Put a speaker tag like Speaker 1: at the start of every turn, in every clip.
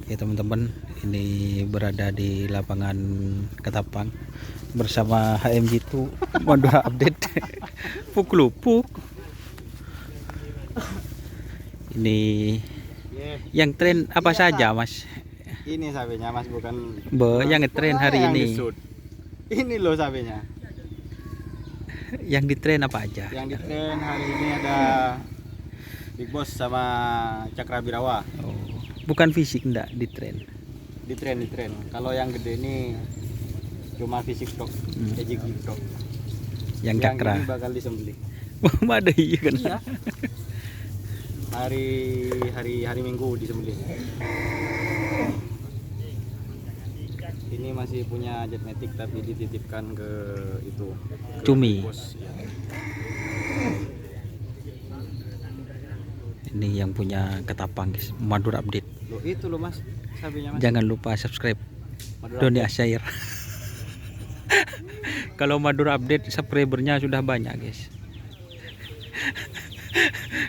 Speaker 1: Oke teman-teman, ini berada di lapangan Ketapang bersama HMG2 Madura update Puk-lupuk. Ini yang tren apa saja mas?
Speaker 2: Ini sapinya mas, bukan
Speaker 1: Yang ngetren hari
Speaker 2: yang
Speaker 1: ini.
Speaker 2: disut. Ini loh sapinya.
Speaker 1: Yang ditren apa aja?
Speaker 2: Yang ditren hari ini ada Big Boss sama Cakra Birawa.
Speaker 1: Oh, bukan fisik enggak ditren.
Speaker 2: Ditren. Kalau yang gede ini cuma fisik tok, ejik tok.
Speaker 1: Yang
Speaker 2: Yang
Speaker 1: Cakra.
Speaker 2: ini bakal disembelih.
Speaker 1: Ada iya kan?
Speaker 2: Iya. Hari Minggu disembelih. Ini masih punya jetmatic tapi dititipkan ke itu. Ke
Speaker 1: Cumi.
Speaker 2: Big Boss, ya.
Speaker 1: Ini yang punya Ketapang guys, Madura update.
Speaker 2: Loh, itu loh mas, sapinya mas.
Speaker 1: Jangan lupa subscribe
Speaker 2: Madura
Speaker 1: Doni
Speaker 2: update.
Speaker 1: Asyair. Kalau Madura update subscribernya sudah banyak guys.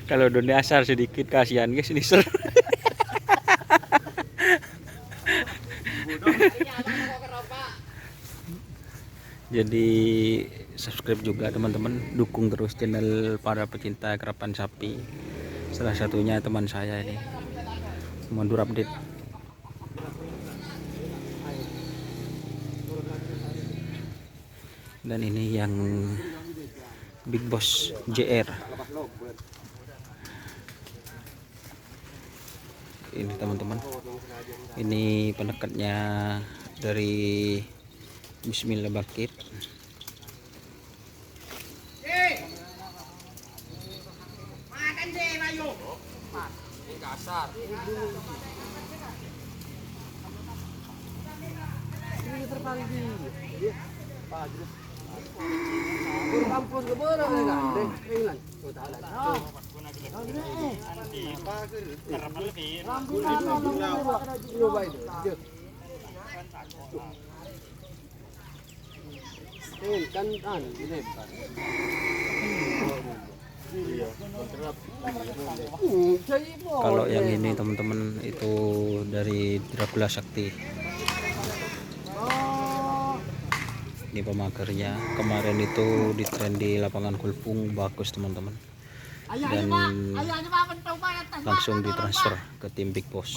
Speaker 1: Kalau Doni Asar sedikit kasihan guys, ini ser. Jadi subscribe juga teman-teman, dukung terus channel para pecinta kerapan sapi. Salah satunya teman saya ini, Madura update. Dan ini yang Big Boss JR. Ini teman-teman, ini pendekatnya dari Bismillah Bakir. Kalau yang ini teman-teman itu dari Dracula Sakti. Ini pemagernya, kemarin itu ditren di lapangan Kulpung, bagus teman-teman, dan langsung ditransfer ke tim Big Boss.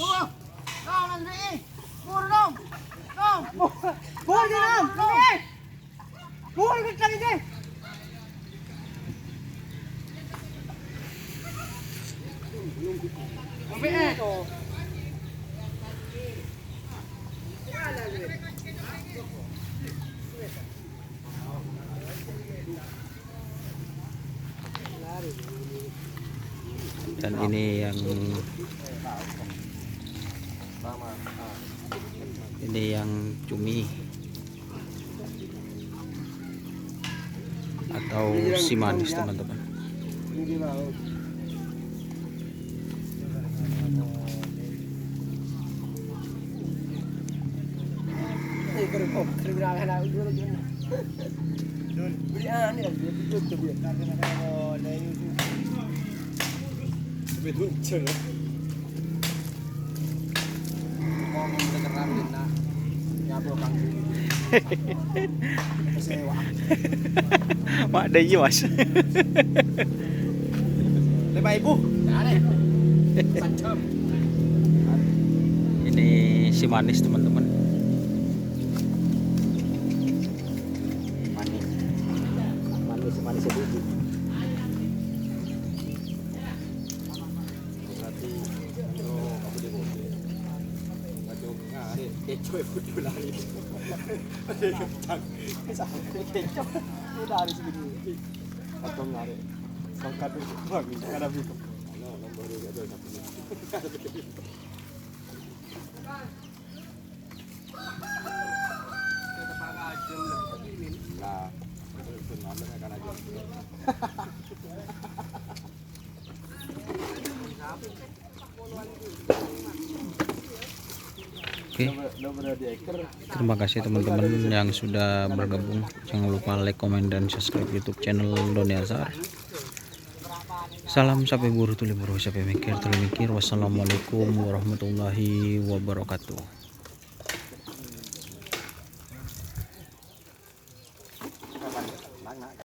Speaker 1: Dan ini yang cumi atau si manis teman-teman. Mak ada iya mas.
Speaker 2: 5.000.
Speaker 1: Ini si manis teman-teman.
Speaker 2: Manis itu. Berarti kamu di bawah. Ngaco ngare, kecoy kudu lari. Kencang. Sampai kecoy. Udah hari segini. Atau ngare. Sangkat bang, ada biku. Nomor dia ada satu. Nah, itu nomornya kan aja.
Speaker 1: Oke, terima kasih teman-teman yang sudah bergabung. Jangan lupa like, komen, dan subscribe YouTube channel Doni Asar. Salam sampai buru tuli buru sampai mikir tuli mikir. Wassalamualaikum warahmatullahi wabarakatuh.